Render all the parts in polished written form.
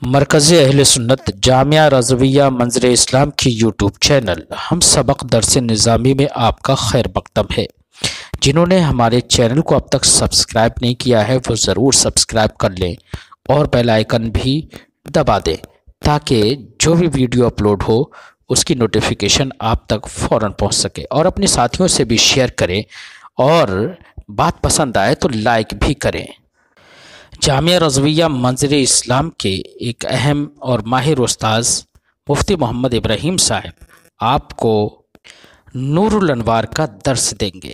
مرکز اہل سنت جامعہ رضویہ منظر اسلام کی یوٹیوب چینل ہم سبق درس نظامی میں آپ کا خیر مقدم ہے۔ جنہوں نے ہمارے چینل کو اب تک سبسکرائب نہیں کیا ہے وہ ضرور سبسکرائب کر لیں اور بیل آئیکن بھی دبا دیں تاکہ جو بھی ویڈیو اپلوڈ ہو اس کی نوٹیفیکیشن آپ تک فوراً پہنچ سکے، اور اپنے ساتھیوں سے بھی شیئر کریں اور بات پسند آئے تو لائک بھی کریں۔ جامعہ رضویہ منظر اسلام کے ایک اہم اور ماہر استاذ مفتی محمد ابراہیم صاحب آپ کو نور الانوار کا درس دیں گے۔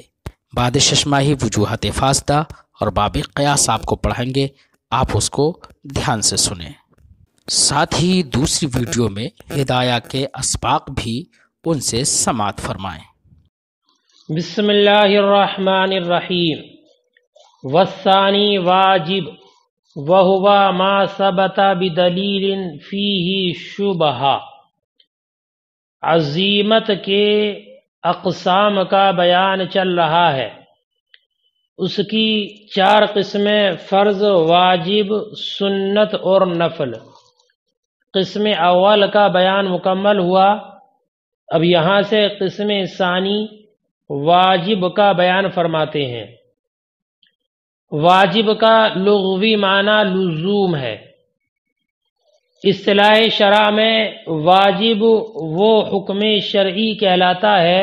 بعد ششماہی وجوہات فاسدہ اور باب قیاس آپ کو پڑھائیں گے، آپ اس کو دھیان سے سنیں۔ ساتھ ہی دوسری ویڈیو میں ہدایہ کے اسباق بھی ان سے سماعت فرمائیں۔ بسم اللہ الرحمن الرحیم۔ والثانی واجب وہو ما ثبت بدلیل فیہ شبہہ۔ عزیمت کے اقسام کا بیان چل رہا ہے۔ اس کی 4 قسمیں فرض، واجب، سنت اور نفل۔ قسم اول کا بیان مکمل ہوا، اب یہاں سے قسم ثانی واجب کا بیان فرماتے ہیں۔ واجب کا لغوی معنی لزوم ہے۔ اصطلاح شرع میں واجب وہ حکم شرعی کہلاتا ہے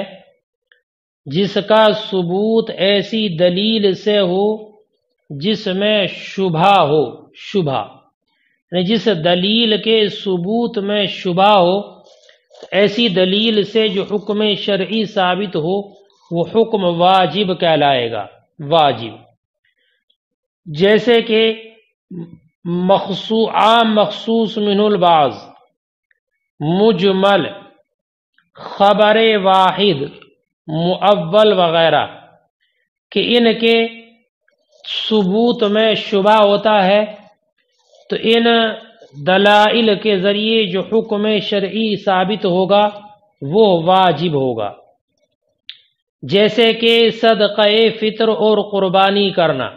جس کا ثبوت ایسی دلیل سے ہو جس میں شبہ ہو۔ شبہ یعنی جس دلیل کے ثبوت میں شبہ ہو، ایسی دلیل سے جو حکم شرعی ثابت ہو وہ حکم واجب کہلائے گا۔ واجب جیسے کہ عام مخصوص من البعض، مجمل، خبر واحد، مؤول وغیرہ، کہ ان کے ثبوت میں شبہ ہوتا ہے تو ان دلائل کے ذریعے جو حکم شرعی ثابت ہوگا وہ واجب ہوگا۔ جیسے کہ صدقہ فطر اور قربانی کرنا،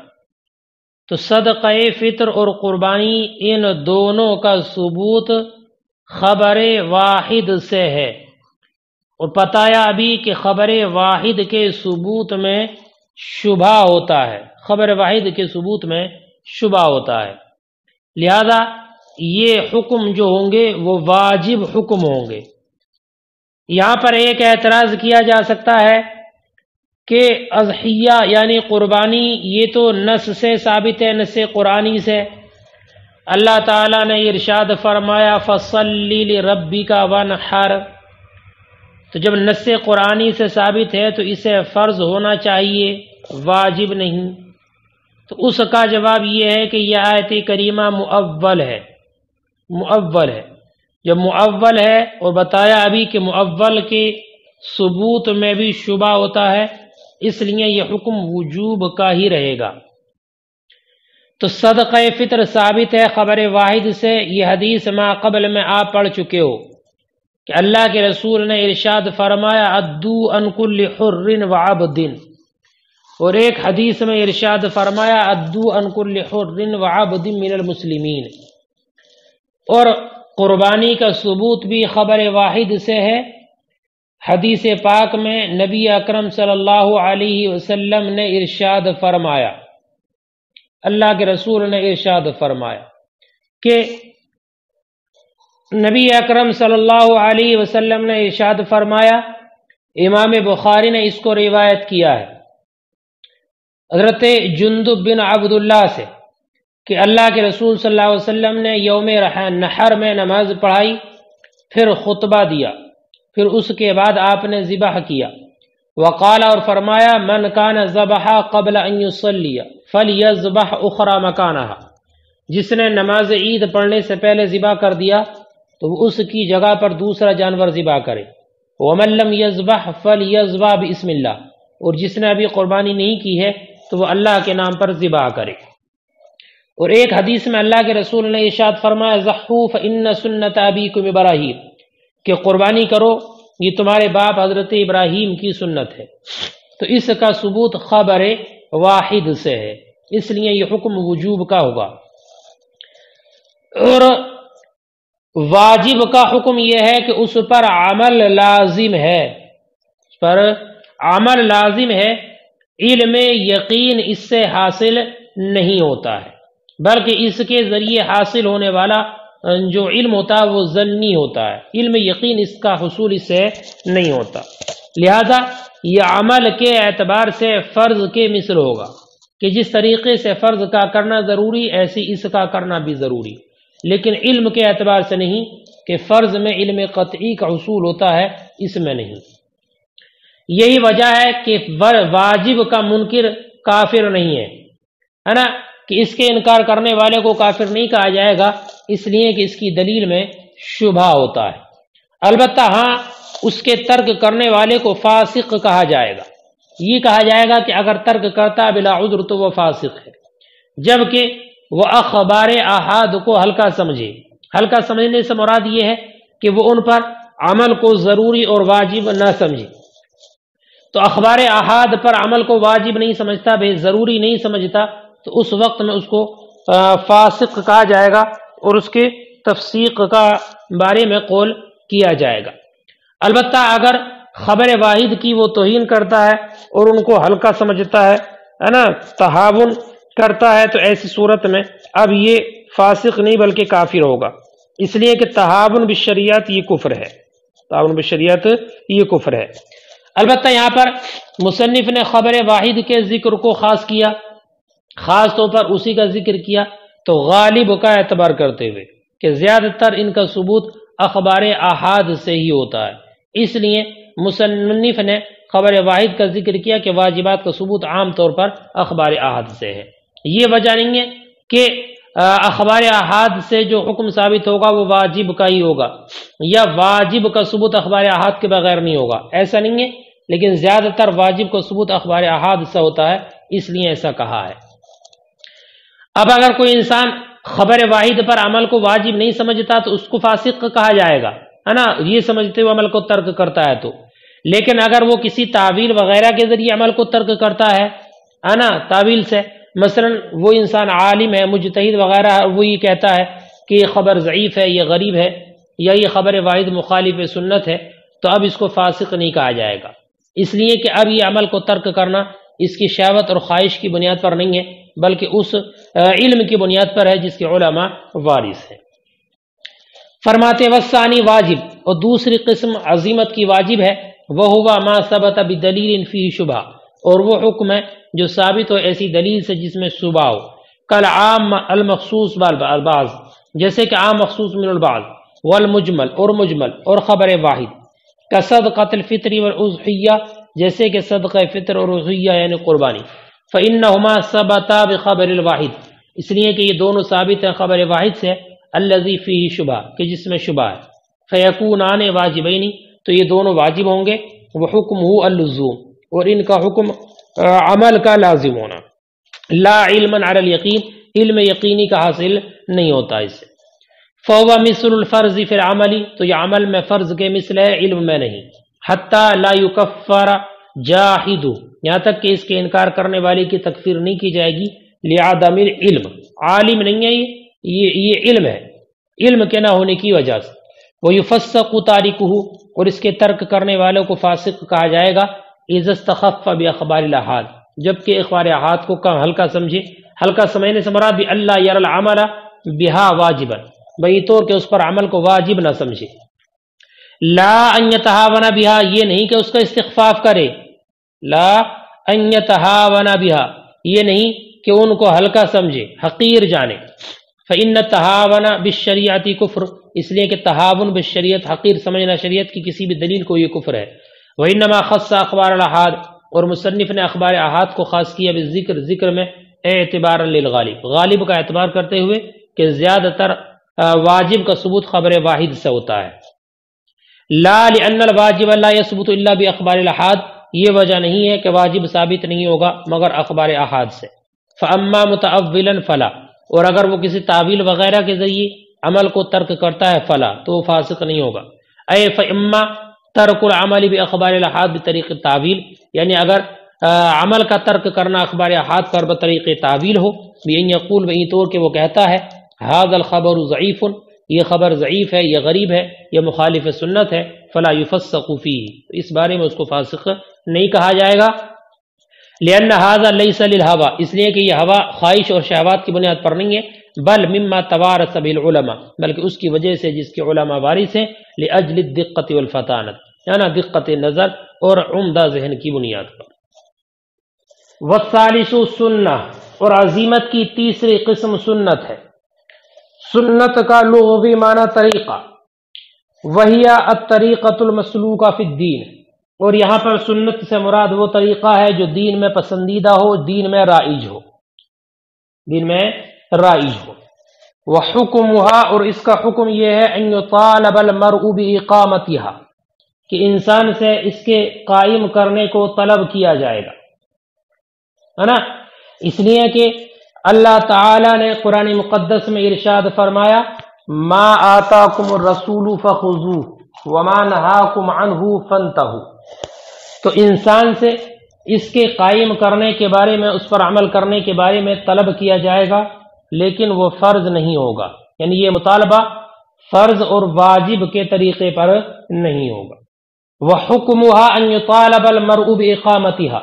تو صدقہ فطر اور قربانی ان دونوں کا ثبوت خبر واحد سے ہے، اور بتایا ابھی کہ خبر واحد کے ثبوت میں شبہ ہوتا ہے۔ خبر واحد کے ثبوت میں شبہ ہوتا ہے، لہذا یہ حکم جو ہوں گے وہ واجب حکم ہوں گے۔ یہاں پر ایک اعتراض کیا جا سکتا ہے کہ اضحیہ یعنی قربانی یہ تو نص سے ثابت ہے، نص قرآنی سے۔ اللہ تعالیٰ نے ارشاد فرمایا فَصَلِّ لِرَبِّكَ وَانْحَرْ، تو جب نص قرآنی سے ثابت ہے تو اسے فرض ہونا چاہیے، واجب نہیں۔ تو اس کا جواب یہ ہے کہ یہ آیت کریمہ مؤول ہے۔ مؤول ہے، جب مؤول ہے اور بتایا ابھی کہ مؤول کے ثبوت میں بھی شبہ ہوتا ہے، اس لیے یہ حکم وجوب کا ہی رہے گا۔ تو صدقہ فطر ثابت ہے خبر واحد سے، یہ حدیث ما قبل میں آپ پڑھ چکے ہو کہ اللہ کے رسول نے ارشاد فرمایا ادو عن کل حر وعبد، اور ایک حدیث میں ارشاد فرمایا ادو عن کل حر وعبد من المسلمین۔ اور قربانی کا ثبوت بھی خبر واحد سے ہے۔ حدیث پاک میں نبی اکرم صلی اللہ علیہ وسلم نے ارشاد فرمایا، اللہ کے رسول نے ارشاد فرمایا کہ نبی اکرم صلی اللہ علیہ وسلم نے ارشاد فرمایا، امام بخاری نے اس کو روایت کیا ہے حضرت جندب بن عبداللہ سے کہ اللہ کے رسول صلی اللہ علیہ وسلم نے یوم نحر میں نماز پڑھائی، پھر خطبہ دیا، پھر اس کے بعد آپ نے ذبح کیا، وقال اور فرمایا من کان ذبح قبل ان یصلی فلیذبح اخری مکانہا، جس نے نماز عید پڑھنے سے پہلے ذبح کر دیا تو اس کی جگہ پر دوسرا جانور ذبح کرے، ومن لم یذبح فلیذبح بسم اللہ، اور جس نے ابھی قربانی نہیں کی ہے تو وہ اللہ کے نام پر ذبح کرے۔ اور ایک حدیث میں اللہ کے رسول نے ارشاد فرمایا ضحوا فإن سنت ابیکم ابراہیم، کہ قربانی کرو یہ تمہارے باپ حضرت ابراہیم کی سنت ہے۔ تو اس کا ثبوت خبر واحد سے ہے، اس لیے یہ حکم وجوب کا ہوگا۔ اور واجب کا حکم یہ ہے کہ اس پر عمل لازم ہے، اس پر عمل لازم ہے، علم یقین اس سے حاصل نہیں ہوتا ہے، بلکہ اس کے ذریعے حاصل ہونے والا جو علم ہوتا ہے وہ ظنی ہوتا ہے، علم یقین اس کا حصول اس سے نہیں ہوتا۔ لہذا یہ عمل کے اعتبار سے فرض کے مثل ہوگا کہ جس طریقے سے فرض کا کرنا ضروری ایسی اس کا کرنا بھی ضروری، لیکن علم کے اعتبار سے نہیں کہ فرض میں علم قطعی کا حصول ہوتا ہے، اس میں نہیں۔ یہی وجہ ہے کہ واجب کا منکر کافر نہیں ہے نا، کہ اس کے انکار کرنے والے کو کافر نہیں کہا جائے گا، اس لیے کہ اس کی دلیل میں شبہ ہوتا ہے۔ البتہ ہاں اس کے ترک کرنے والے کو فاسق کہا جائے گا، یہ کہا جائے گا کہ اگر ترک کرتا بلا عذر تو وہ فاسق ہے، جبکہ وہ اخبار احاد کو ہلکا سمجھے۔ ہلکا سمجھنے سے مراد یہ ہے کہ وہ ان پر عمل کو ضروری اور واجب نہ سمجھے، تو اخبار احاد پر عمل کو واجب نہیں سمجھتا، بے ضروری نہیں سمجھتا، تو اس وقت میں اس کو فاسق کہا جائے گا اور اس کے تفسیق کا بارے میں قول کیا جائے گا۔ البتہ اگر خبر واحد کی وہ توہین کرتا ہے اور ان کو ہلکا سمجھتا ہے نا، تہاون کرتا ہے، تو ایسی صورت میں اب یہ فاسق نہیں بلکہ کافر ہوگا، اس لیے کہ تہاون بالشریعت یہ کفر ہے، تہاون بالشریعت یہ کفر ہے۔ البتہ یہاں پر مصنف نے خبر واحد کے ذکر کو خاص کیا، خاص طور پر اسی کا ذکر کیا، تو غالب کا اعتبار کرتے ہوئے کہ زیادہ تر ان کا ثبوت اخبار احاد سے ہی ہوتا ہے، اس لیے مصنف نے خبر واحد کا ذکر کیا کہ واجبات کا ثبوت عام طور پر اخبار احاد سے ہے۔ یہ وجہ نہیں ہے کہ اخبار احاد سے جو حکم ثابت ہوگا وہ واجب کا ہی ہوگا، یا واجب کا ثبوت اخبار احاد کے بغیر نہیں ہوگا، ایسا نہیں ہے، لیکن زیادہ تر واجب کا ثبوت اخبار احاد سے ہوتا ہے، اس لیے ایسا کہا ہے۔ اب اگر کوئی انسان خبر واحد پر عمل کو واجب نہیں سمجھتا تو اس کو فاسق کہا جائے گا، ہے نا، یہ سمجھتے ہوئے عمل کو ترک کرتا ہے تو۔ لیکن اگر وہ کسی تعویل وغیرہ کے ذریعے عمل کو ترک کرتا ہے نا، تعویل سے، مثلا وہ انسان عالم ہے، مجتہد وغیرہ ہے، وہ یہ کہتا ہے کہ یہ خبر ضعیف ہے، یہ غریب ہے، یا یہ خبر واحد مخالف سنت ہے، تو اب اس کو فاسق نہیں کہا جائے گا، اس لیے کہ اب یہ عمل کو ترک کرنا اس کی شہوت اور خواہش کی بنیاد پر نہیں ہے، بلکہ اس علم کی بنیاد پر ہے جس کے علماء وارث ہیں۔ فرماتے والثانی واجب، اور دوسری قسم عزیمت کی واجب ہے، وہ ہوا ما ثبت بدلیل فیہ شبہ، اور وہ حکم ہے جو ثابت ہو ایسی دلیل سے جس میں شبہ ہو، کالعام المخصوص بالبعض، جیسے کہ عام مخصوص من البعض، والمجمل اور مجمل، اور خبر واحد، کصدقۃ الفطر والاضحیہ، جیسے کہ صدقہ فطر اور اضحیہ یعنی قربانی، فإنہما ثبتا بخبر الواحد، اس لیے کہ یہ دونوں ثابت ہیں خبر واحد سے، الذی فیہ شبہ، کہ جس میں شبہ ہے، فیکونان واجبین، تو یہ دونوں واجب ہوں گے، وحکمہ اللزوم، اور ان کا حکم عمل کا لازم ہونا، لا علما علی الیقین، علم یقینی کا حاصل نہیں ہوتا اس سے۔ فہو مثل الفرض فی العمل، تو یہ عمل میں فرض کے مثل ہے، علم میں نہیں، حتی لا یکفر جاحد، یہاں تک کہ اس کے انکار کرنے والے کی تکفیر نہیں کی جائے گی، لعدم العلم، عالم نہیں ہے یہ علم ہے، علم کے نہ ہونے کی وجہ سے، ویفسق تارکہ، اور اس کے ترک کرنے والوں کو فاسق کہا جائے گا، اذا استخف باخبار الاحاد، جبکہ اخبار احاد کو کم ہلکا سمجھے، ہلکا سمجھنے سے مراد بھی اللہ یر العمل بہا واجبا، بھئی طور کہ اس پر عمل کو واجب نہ سمجھے، لا ان یتہاون بہا، یہ نہیں کہ اس کا استخفاف کرے، لا ان یتہاون بہا، یہ نہیں کہ ان کو ہلکا سمجھے، حقیر جانے، فإن التہاون بالشریعت کفر، اس لیے کہ تہاون بالشریعت، حقیر سمجھنا شریعت کی کسی بھی دلیل کو یہ کفر ہے، وإنما خص اخبار الاحاد، اور مصنف نے اخبار احاد کو خاص کیا بالذکر، ذکر میں، اعتبارا للغالب، غالب کا اعتبار کرتے ہوئے کہ زیادہ تر واجب کا ثبوت خبر واحد سے ہوتا ہے، لا لأن الواجب لا يثبت الا باخبار الاحاد، یہ وجہ نہیں ہے کہ واجب ثابت نہیں ہوگا مگر اخبار احاد سے، فاما متأولا فلا، اور اگر وہ کسی تعویل وغیرہ کے ذریعے عمل کو ترک کرتا ہے فلا، تو وہ فاسق نہیں ہوگا، اے فاما ترک العمل باخبار الاحاد بطریق تعویل، یعنی اگر عمل کا ترک کرنا اخبار احاد پر بطریق تعویل ہو، بین یقول، بین طور کہ وہ کہتا ہے ھذا الخبر ضعیف، یہ خبر ضعیف ہے، یہ غریب ہے، یہ مخالف سنت ہے، فلا یفسق فیہ، اس بارے میں اس کو فاسق نہیں کہا جائے گا۔ لأن هذا ليس للهوى، اس لیے کہ یہ ہوا خواہش اور شہوات کی بنیاد پر نہیں ہے، بل مما توارث بالعلماء، بلکہ اس کی وجہ سے جس کے علماء وارث ہیں، لأجل الدقت والفطانت، یعنی دقت نظر اور عمدہ ذہن کی بنیاد پر۔ والثالث سنہ، اور عزیمت کی تیسری قسم سنت ہے۔ سنت کا لغوی معنی طریقہ، وہی الطریقۃ المسلوکہ فی الدین، اور یہاں پر سنت سے مراد وہ طریقہ ہے جو دین میں پسندیدہ ہو، دین میں رائج ہو، دین میں رائج ہو۔ وحکمها، اور اس کا حکم یہ ہے ان یطالب المرء باقامتها، کہ انسان سے اس کے قائم کرنے کو طلب کیا جائے گا، ہے نا، اس لیے کہ اللہ تعالی نے قرآن مقدس میں ارشاد فرمایا ما آتاکم الرسول فخذوہ وما نہاکم عنہ فانتہوا، تو انسان سے اس کے قائم کرنے کے بارے میں، اس پر عمل کرنے کے بارے میں طلب کیا جائے گا، لیکن وہ فرض نہیں ہوگا، یعنی یہ مطالبہ فرض اور واجب کے طریقے پر نہیں ہوگا۔ وحکمها ان یطالب المرء باقامتها،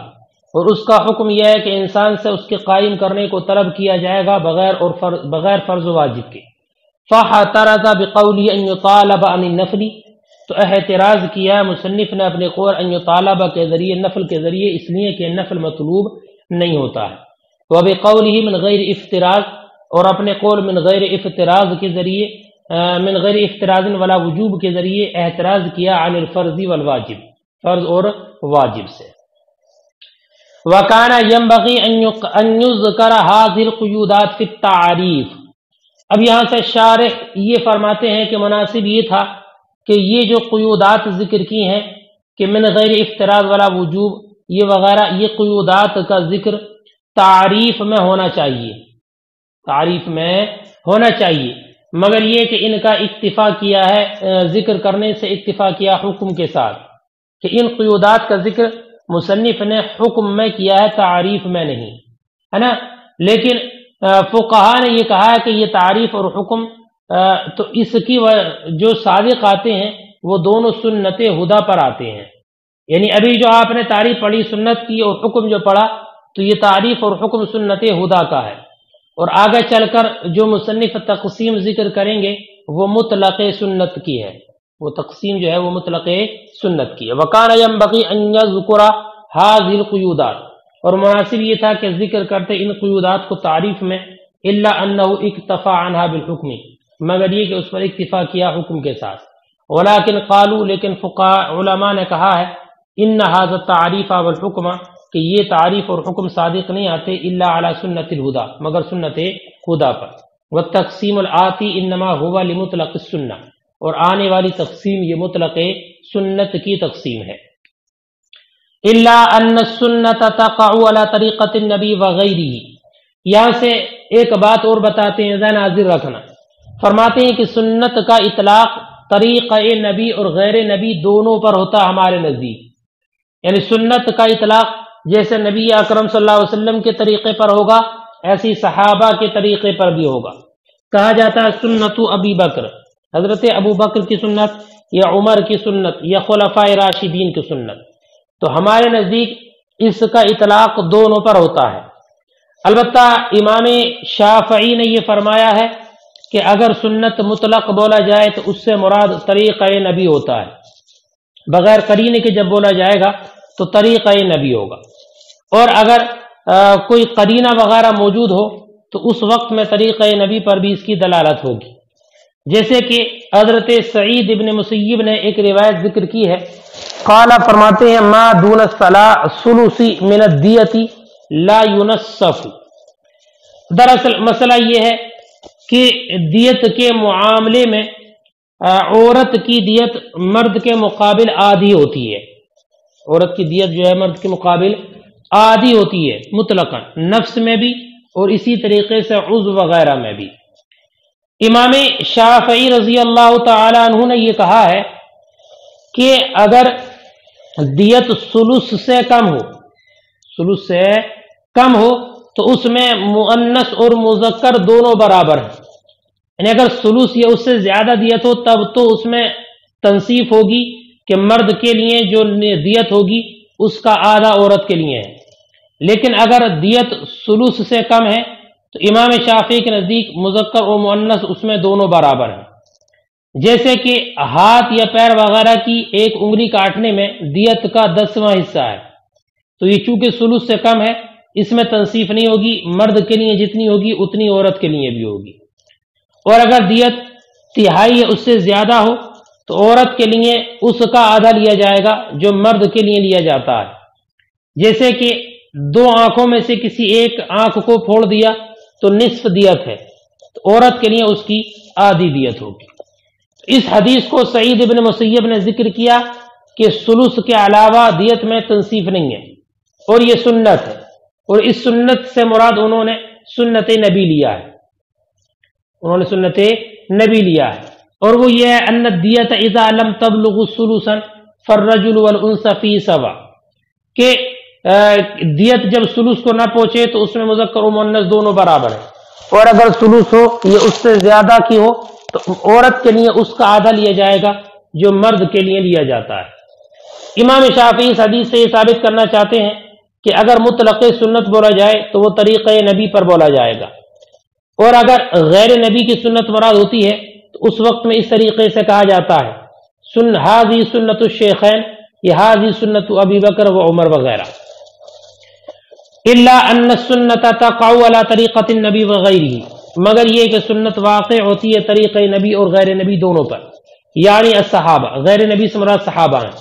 اور اس کا حکم یہ ہے کہ انسان سے اس کے قائم کرنے کو طلب کیا جائے گا بغیر فرض و واجب کے۔ فاعترض بقوله ان یطالب عن النفل، تو احتراز کیا مصنف نے اپنے قول ان یطالب کے ذریعے، نفل کے ذریعے، اس لیے کہ نفل مطلوب نہیں ہوتا ہے۔ وبقوله من غیر افتراض، اور اپنے قول من غیر افتراض کے ذریعے، من غیر افتراض ولا وجوب کے ذریعے احتراز کیا عن الفرض والواجب، فرض اور واجب سے۔ وَكَانَ يَنبَغِي أَن يُذْكَرَ هَذِهِ الْقُيُودَاتِ فِي التَّعْرِيفِ، اب یہاں سے شارح یہ فرماتے ہیں کہ مناسب یہ تھا کہ یہ جو قیودات ذکر کی ہیں کہ من غیر افتراض ولا وجوب، یہ وغیرہ، یہ قیودات کا ذکر تعریف میں ہونا چاہیے، تعریف میں ہونا چاہیے، مگر یہ کہ ان کا اکتفا کیا ہے، ذکر کرنے سے اکتفا کیا حکم کے ساتھ، کہ ان قیودات کا ذکر مصنف نے حکم میں کیا ہے، تعریف میں نہیں، ہے نا۔ لیکن فقہا نے یہ کہا ہے کہ یہ تعریف اور حکم تو اس کی جو سابق آتے ہیں وہ دونوں سنت ہدا پر آتے ہیں، یعنی ابھی جو آپ نے تعریف پڑھی سنت کی اور حکم جو پڑھا، تو یہ تعریف اور حکم سنت ہدا کا ہے، اور آگے چل کر جو مصنف تقسیم ذکر کریں گے وہ مطلق سنت کی ہے، وہ تقسیم جو ہے وہ مطلق سنت کی ہے۔ وَكَانَ يَنبَغِي أَن يَذْكُرَ هَذِهِ الْقُيُودَاتِ، اور مناسب یہ تھا کہ ذکر کرتے ان قیودات کو تعریف میں، إِلَّا أَنَّهُ اكتفى عنها بالحکم، مگر یہ کہ اس پر اکتفا کیا حکم کے ساتھ۔ ولیکن قالوا، لیکن فقہاء علماء نے کہا ہے ان هذا التعریف والحکم، کہ یہ تعریف اور حکم صادق نہیں آتے الا علی سنت الہدا، مگر سنت ہدا پر۔ والتقسیم الآتی انما هو لمطلق السنہ، اور آنے والی تقسیم یہ مطلق سنت کی تقسیم ہے۔ الا ان السنت تقع علی طریقۃ النبی وغیرہ، یہاں سے ایک بات اور بتاتے ہیں، ذہن حاضر رکھنا، فرماتے ہیں کہ سنت کا اطلاق طریقہ نبی اور غیر نبی دونوں پر ہوتا ہمارے نزدیک، یعنی سنت کا اطلاق جیسے نبی اکرم صلی اللہ علیہ وسلم کے طریقے پر ہوگا، ایسی صحابہ کے طریقے پر بھی ہوگا۔ کہا جاتا ہے سنت ابی بکر، حضرت ابو بکر کی سنت، یا عمر کی سنت، یا خلفائے راشدین کی سنت، تو ہمارے نزدیک اس کا اطلاق دونوں پر ہوتا ہے۔ البتہ امام شافعی نے یہ فرمایا ہے کہ اگر سنت مطلق بولا جائے تو اس سے مراد طریقہ نبی ہوتا ہے، بغیر قرینے کے جب بولا جائے گا تو طریقہ نبی ہوگا، اور اگر کوئی قرینہ وغیرہ موجود ہو تو اس وقت میں طریقہ نبی پر بھی اس کی دلالت ہوگی، جیسے کہ حضرت سعید ابن مسیب نے ایک روایت ذکر کی ہے، قال فرماتے ہیں ما دون الثلث من الدیۃ لا ينصف، دراصل مسئلہ یہ ہے کہ دیت کے معاملے میں عورت کی دیت مرد کے مقابل آدھی ہوتی ہے، عورت کی دیت جو ہے مرد کے مقابل آدھی ہوتی ہے مطلقاً، نفس میں بھی اور اسی طریقے سے عضو وغیرہ میں بھی۔ امام شافعی رضی اللہ تعالی عنہ نے یہ کہا ہے کہ اگر دیت ثلث سے کم ہو، ثلث سے کم ہو تو اس میں مؤنث اور مذکر دونوں برابر ہیں، یعنی اگر سلوس یا اس سے زیادہ دیت ہو تب تو اس میں تنصیف ہوگی کہ مرد کے لیے جو دیت ہوگی اس کا آدھا عورت کے لیے ہے، لیکن اگر دیت سلوس سے کم ہے تو امام شافعی کے نزدیک مذکر اور مؤنث اس میں دونوں برابر ہیں۔ جیسے کہ ہاتھ یا پیر وغیرہ کی ایک انگلی کاٹنے میں دیت کا 10واں حصہ ہے، تو یہ چونکہ سلوس سے کم ہے اس میں تنصیف نہیں ہوگی، مرد کے لیے جتنی ہوگی اتنی عورت کے لیے بھی ہوگی۔ اور اگر دیت تہائی یا اس سے زیادہ ہو تو عورت کے لیے اس کا آدھا لیا جائے گا جو مرد کے لیے لیا جاتا ہے۔ جیسے کہ 2 آنکھوں میں سے کسی ایک آنکھ کو پھوڑ دیا تو نصف دیت ہے، تو عورت کے لیے اس کی آدھی دیت ہوگی۔ اس حدیث کو سعید ابن مسیب نے ذکر کیا کہ سلوس کے علاوہ دیت میں تنصیف نہیں ہے اور یہ سنت ہے، اور اس سنت سے مراد انہوں نے سنت نبی لیا ہے، انہوں نے سنت نبی لیا ہے، اور وہ یہ ہے ان الدیت اذا لم تبلغ ثلثا فالرجل والانثى فی سوا، کہ دیت جب ثلث کو نہ پہنچے تو اس میں مذکر و مؤنث دونوں برابر ہیں، اور اگر ثلث ہو یہ اس سے زیادہ کی ہو تو عورت کے لیے اس کا آدھا لیا جائے گا جو مرد کے لیے لیا جاتا ہے۔ امام شافعی اس حدیث سے یہ ثابت کرنا چاہتے ہیں کہ اگر مطلق سنت بولا جائے تو وہ طریقہ نبی پر بولا جائے گا، اور اگر غیر نبی کی سنت مراد ہوتی ہے تو اس وقت میں اس طریقے سے کہا جاتا ہے ہذی سنت الشیخین یا ہذی سنت ابی بکر و عمر وغیرہ، الا ان السنت تقع علی طریقۃ النبی وغیرہ، مگر یہ کہ سنت واقع ہوتی ہے طریقہ نبی اور غیر نبی دونوں پر، یعنی الصحابہ، غیر نبی سے مراد صحابہ ہیں۔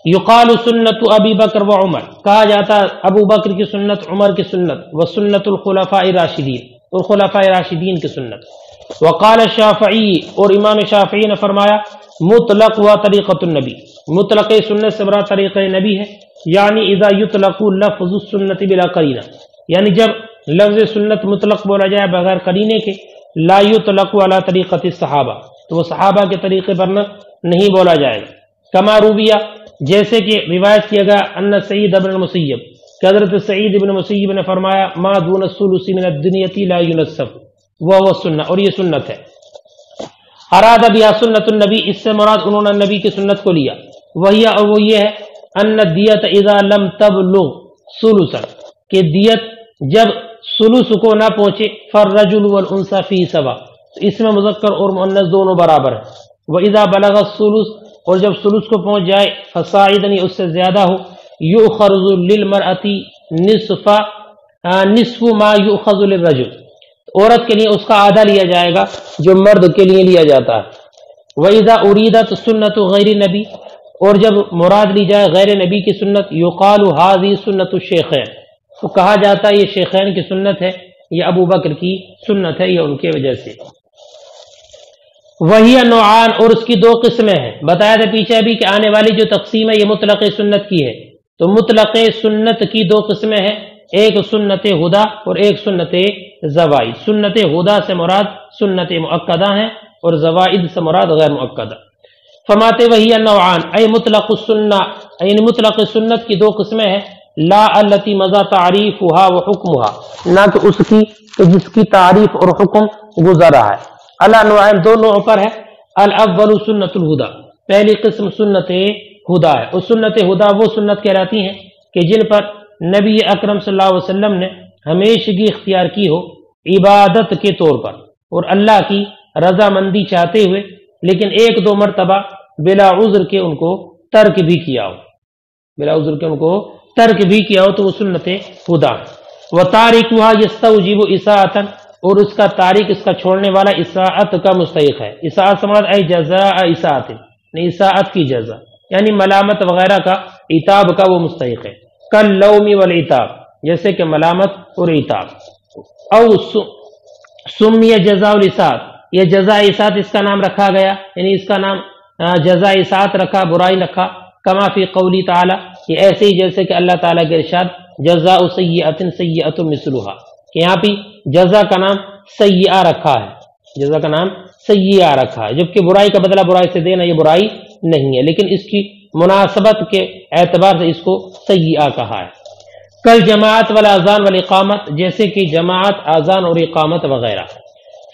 یقال سنت ابی بکر و عمر، کہا جاتا ہے ابو بکر کی سنت، عمر کی سنت، و سنت الخلفاء الراشدین، اور خلفاء راشدین کی سنت۔ وقال الشافعی، اور امام شافعی نے فرمایا مطلق و طریقۃ النبی، مطلق سنت سے مراد طریقہ نبی ہے، یعنی اذا یطلق لفظ السنت بلا قرینہ، یعنی جب لفظ سنت مطلق بولا جائے بغیر قرینے کے، لا یطلق علی طریقۃ الصحابہ، تو وہ صحابہ کے طریقے پر نہیں بولا جائے گا۔ کما رویہ، جیسے کہ روایت کیا گیا ان سعید ابن المسیب، کہ حضرت سعید ابن مسیب نے فرمایا ما دون الثلث من الدنیۃ لا ينسب وهو السنہ، اور یہ سنت ہے۔ اراد بها سنت النبی، اس سے مراد انہوں نے نبی کی سنت کو لیا، وہی، اور وہ یہ ہے ان الدیت اذا لم تبلغ ثلثا، کہ دیت جب ثلث کو نہ پہنچے، فالرجل والانثى فی سوا، تو اس میں مذکر اور مؤنث دونوں برابر ہیں۔ واذا بلغ الثلث، اور جب ثلث کو پہنچ جائے، فصاعدا، اس سے زیادہ ہو، یؤخذ للمرأة نصف ما یؤخذ للرجل، عورت کے لیے اس کا آدھا لیا جائے گا جو مرد کے لیے لیا جاتا ہے۔ وَإِذَا أُرِيدَتْ سُنَّةُ غَيْرِ نبی، اور جب مراد لی جائے غیر نبی کی سنت، يُقَالُ هَذِهِ سُنَّةُ الشَّيْخَيْنِ، تو کہا جاتا ہے یہ شیخین کی سنت ہے، یہ ابو بکر کی سنت ہے، یہ ان کی وجہ سے۔ وہی نوعان، اور اس کی 2 قسمیں ہیں، بتایا تھا پیچھے ابھی کہ آنے والی جو تقسیم ہے یہ مطلق سنت کی ہے، تو مطلق سنت کی 2 قسمیں ہیں، ایک سنت ہدا اور ایک سنت زوائد۔ سنت ہدا سے مراد سنت مؤکدہ ہیں اور زوائد سے مراد غیر مؤکدہ۔ فرماتے وہی نوعان، اے مطلق السنہ، یعنی مطلق سنت کی 2 قسمیں ہیں، لا التی مضى تعریفها وحکمها، نہ کہ اس کی کہ جس کی تعریف اور حکم گزرا ہے۔ الا نوعین، 2 نوع پر ہے۔ الاول سنت الہدا، پہلی قسم سنت ہدا ہے، اور سنت ہدا وہ سنت کہلاتی ہیں کہ جن پر نبی اکرم صلی اللہ علیہ وسلم نے ہمیشگی اختیار کی ہو عبادت کے طور پر، اور اللہ کی رضامندی چاہتے ہوئے، لیکن 1-2 مرتبہ بلا عذر کے ان کو ترک بھی کیا ہو، بلا عذر کے ان کو ترک بھی کیا ہو، تو وہ سنت ہدا ہے۔ وَتَارِكُهَا يَسْتَوْجِبُ إِسَاءَةً، اور اس کا تارک، اس کا چھوڑنے والا اساءت کا مستحق ہے۔ اساءت سے مراد اے جزاء اساءت، نہیں اساءت کی جزا، یعنی ملامت وغیرہ کا، عتاب کا وہ مستحق ہے۔ کاللوم والعتاب، جیسے کہ ملامت اور عتاب۔ او سمی جزاء الاساءت، یہ جزاء اساءت اس کا نام رکھا گیا، یعنی اس کا نام جزاء اساءت رکھا، برائی رکھا۔ کما فی قولی تعالی، یہ ایسے ہی جیسے کہ اللہ تعالیٰ کے ارشاد جزاء سیئۃ سیئۃ مثلھا، کہ یہاں پہ جزا کا نام سیئہ رکھا ہے، جزا کا نام سیئہ رکھا ہے، جبکہ برائی کا بدلہ برائی سے دینا یہ برائی نہیں ہے، لیکن اس کی مناسبت کے اعتبار سے اس کو سیئہ کہا ہے۔ کل جماعت والاذان والاقامت، جیسے کہ جماعت، اذان اور اقامت وغیرہ۔